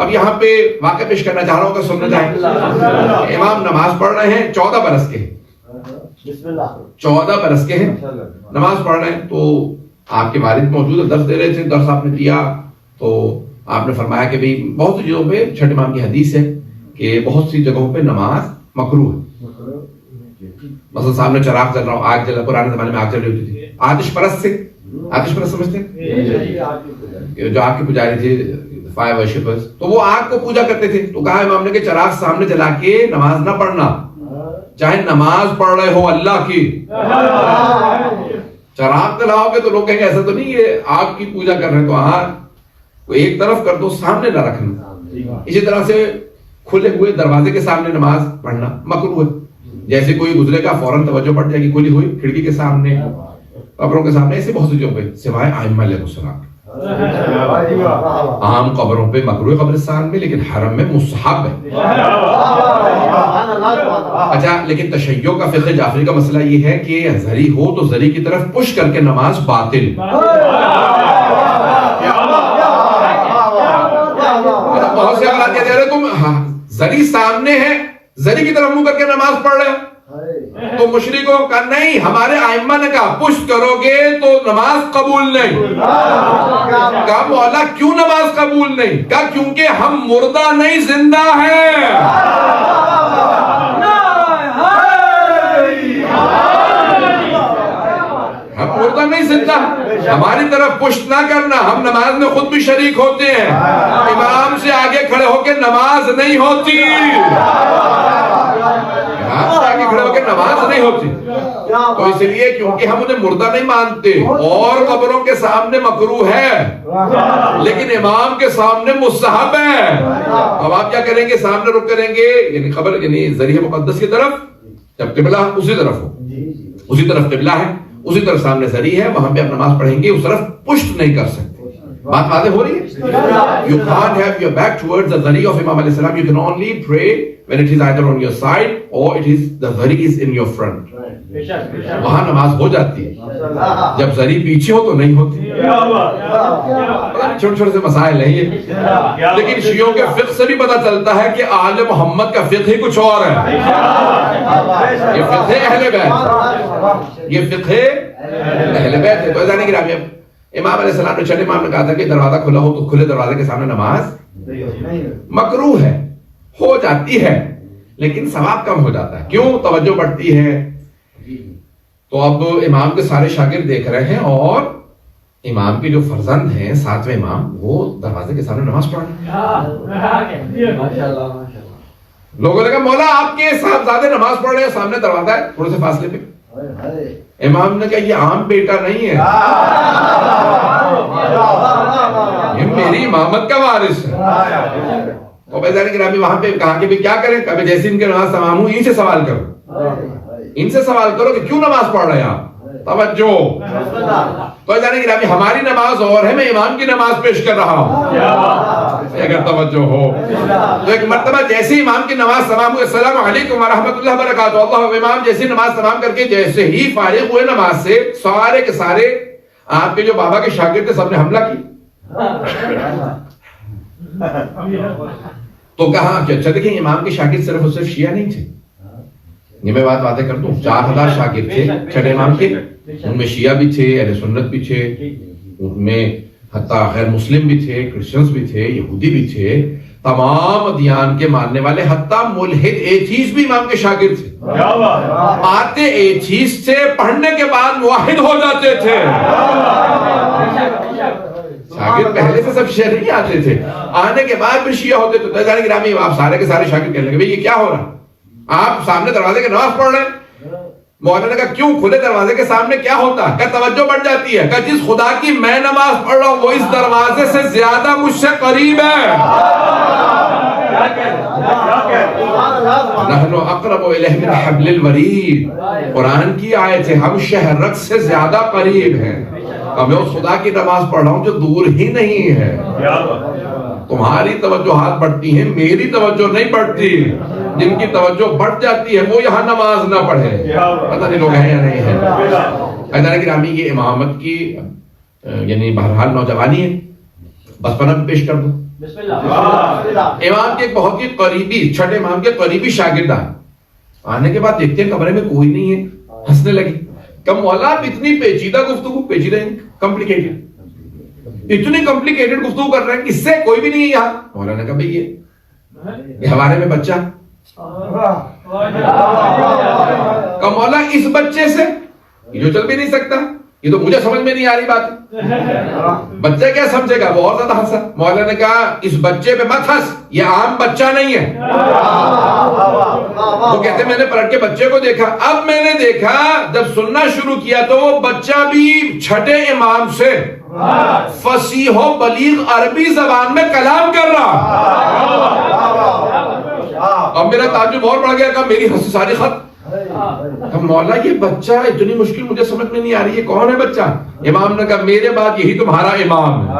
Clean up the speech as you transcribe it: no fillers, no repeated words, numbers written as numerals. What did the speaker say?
اب یہاں پہ واقعہ پیش کرنا چاہ رہا ہوں کہ سننا چاہیں. امام نماز پڑھ رہے ہیں 14 برس کے, 14 برس کے ہیں, نماز پڑھ رہے ہیں. تو آپ کے والد موجود ہے, درس دے رہے تھے, درس آپ نے دیا تو آپ نے فرمایا کہ بھئی بہت سی جگہوں پہ چھٹے امام کی حدیث ہے کہ بہت سی جگہوں پہ نماز مکروہ ہے. مثلا سامنے چراغ جل رہا ہو, آگ جل, پرانے زمانے میں آگ جل رہی ہوتی تھی. آتش پرست سے, آتش پرست سمجھتے ہیں جو آگ کے پجاری تھے, فائر ورشپرز, تو وہ آگ کو پوجا کرتے تھے. تو کہا امام نے کہ چراغ سامنے جلا کے نماز نہ پڑھنا, چاہے نماز پڑھ رہے ہو اللہ کی. چراغ جلاؤ گے تو لوگ کہیں گے ایسا تو نہیں یہ آگ کی پوجا کر رہے ہیں, تو آگ کو ایک طرف کر دو, سامنے نہ رکھنا. اسی طرح سے کھلے ہوئے دروازے کے سامنے نماز پڑھنا مکروہ ہے. جیسے کوئی گزرے گا فوراً توجہ پڑ جائے گی, کھلی ہوئی کھڑکی کے سامنے, قبروں کے سامنے, ایسے بہت سی جگہوں پہ سوائے ائمہ علیہ السلام. عام قبروں پہ مکروہ, قبرستان میں, لیکن حرم میں مستحب ہے. اچھا, لیکن تشیع کا فقہ جعفری کا مسئلہ یہ ہے کہ زری ہو تو زری کی طرف پش کر کے نماز باطل. بہت سے حالات کہتے ہیں تم زری سامنے ہے, زری کی طرف منہ کر کے نماز پڑھ رہے ہو, تو مشرکوں کا نہیں, ہمارے ائمہ نے کہا پشت کرو گے تو نماز قبول نہیں. کہا مولا کیوں نماز قبول نہیں؟ کہا کیونکہ ہم مردہ نہیں زندہ ہیں. ہم مردہ نہیں زندہ, ہماری طرف پشت نہ کرنا. ہم نماز میں خود بھی شریک ہوتے ہیں, امام سے آگے کھڑے ہو کے نماز نہیں ہوتی, آگے کھڑے ہو کے نماز نہیں ہوتی. تو اس لیے کیونکہ ہم انہیں مردہ نہیں مانتے, اور قبروں کے سامنے مکروہ ہے لیکن امام کے سامنے مستحب ہے. اب آپ کیا کریں گے؟ سامنے رک کریں گے, یعنی قبر یعنی ذریعہ مقدس کی طرف, جب قبلہ اسی طرف ہو, اسی طرف قبلہ ہے, اسی طرف سامنے ذریعہ ہے, وہاں پہ آپ نماز پڑھیں گے, اس طرف پشت نہیں کر سکتے. بات واضح ہو رہی ہے؟ You can't have your back towards the dhari of Imam alayhi salam. You can only pray when it is either on your side or it is the dhari is in your front. وہاں نماز ہو جاتی ہے, جب ذری پیچھے ہو تو نہیں ہوتی. چھوٹے چھوٹے سے مسائل ہیں یہ, لیکن شیعوں کے فقہ سے بھی پتہ چلتا ہے کہ آل محمد کا فقہ ہی کچھ اور ہے. یہ فقہ اہل بیت, یہ فقہ اہل بیت ہے. تو ایسا نہیں کہ رابطہ امام علیہ السلام نے چھٹے امام نے کہا تھا کہ دروازہ کھلا ہو تو کھلے دروازے کے سامنے نماز مکروہ ہے, ہو جاتی ہے لیکن ثواب کم ہو جاتا ہے. کیوں؟ توجہ بڑھتی ہے. تو اب امام کے سارے شاگرد دیکھ رہے ہیں, اور امام کے جو فرزند ہیں 7ویں امام, وہ دروازے کے سامنے نماز پڑھ رہے ہیں. لوگوں نے کہا مولا آپ کے صاحبزادے نماز پڑھ رہے ہیں, سامنے دروازہ ہے تھوڑے سے فاصلے پہ. امام نے کہا یہ عام بیٹا نہیں ہے, یہ میری امامت کا وارث ہے. اور وہاں پہ کہا کہ کیا کریں؟ کبھی جیسے ان کے نماز تمام ہوں, ان سے سوال کرو, ان سے سوال کرو کہ کیوں نماز پڑھ رہے ہیں آپ. توجہ. تو ہماری نماز اور ہے, میں امام کی نماز پیش کر رہا ہوں, اگر توجہ ہو. تو ایک مرتبہ جیسے امام کی نماز تمام ہوئی, السلام علیکم ورحمۃ اللہ وبرکاتہ, اللہ, امام جیسی نماز تمام کر کے جیسے ہی فارغ ہوئے نماز سے, سارے کے سارے آپ کے جو بابا کے شاگرد تھے سب نے حملہ کی. تو کہا کہ اچھا دیکھیں, امام کے شاگرد صرف اور صرف شیعہ نہیں تھے. یہ میں بات واضح کر دوں, 4000 شاگرد تھے چھٹے امام کے, ان میں شیعہ بھی تھے, اہل سنت بھی تھے, ان میں حتیٰ غیر مسلم بھی تھے, کرسچنز بھی تھے, یہودی بھی تھے, تمام ادیان کے ماننے والے, حتیٰ ملحد ایتھیسٹ بھی امام کے شاگرد تھے. آتے ایتھیسٹ سے, پڑھنے کے بعد موحد ہو جاتے تھے. شاگرد پہلے سے سب شیعہ نہیں آتے تھے, آنے کے بعد بھی شیعہ ہوتے. تو جانے گرامی آپ سارے کے سارے شاگرد کہنے لگے بھئی یہ کیا ہو رہا, آپ سامنے دروازے کے نماز پڑھ رہے ہیں. مولانا نے کہا کیوں, کھلے دروازے کے سامنے کیا ہوتا ہے؟ کہ توجہ بڑھ جاتی ہے. کہ جس خدا کی میں نماز پڑھ رہا ہوں وہ اس دروازے سے زیادہ مجھ سے قریب ہے. نحن اقرب الیہ من حبل الورید, قرآن کی آیت ہے, ہم شہرک سے زیادہ قریب ہیں. کہ میں اس خدا کی نماز پڑھ رہا ہوں جو دور ہی نہیں ہے. تمہاری توجہات بڑھتی ہیں, میری توجہ نہیں بڑھتی. جن کی توجہ بڑھ جاتی ہے وہ یہاں نماز نہ پڑھے. پتہ نہیں لوگ ہیں یا نہیں ہیں. حضرت گرامی یہ امامت کی یعنی بہرحال نوجوانی ہے, بچپنا بھی پیش کر دوں. امام کے ایک بہت ہی قریبی، چھٹے امام کے قریبی شاگرد آنے کے بعد دیکھتے ہیں کمرے میں کوئی نہیں ہے، ہنسنے لگی کہ مولا آپ اتنی پیچیدہ گفتگو، پیچیدہ کمپلیکیٹڈ، اتنی کمپلیکیٹڈ گفتگو کر رہے ہیں، اس سے کوئی بھی نہیں ہے یہاں. مولا نے کہا بھئی یہ ہمارے میں بچہ. کہ مولا اس بچے سے یہ جو چل بھی نہیں سکتا، یہ تو مجھے سمجھ میں نہیں آ رہی بات، بچہ کیا سمجھے گا؟ وہ اور زیادہ ہنسا. مولا نے کہا اس بچے پہ مت ہنس، یہ عام بچہ نہیں ہے. وہ کہتے میں نے پلٹ کے بچے کو دیکھا، اب میں نے دیکھا جب سننا شروع کیا تو وہ بچہ بھی چھٹے امام سے فصیح و بلیغ عربی زبان میں کلام کر رہا. اب میرا تعجب اور بڑھ گیا کہ میری ہنسی ساری ختم. مولا یہ بچہ اتنی مشکل مجھے سمجھ میں نہیں آ رہی ہے، کون ہے بچہ؟ امام نے کہا میرے بعد یہی تمہارا امام ہے.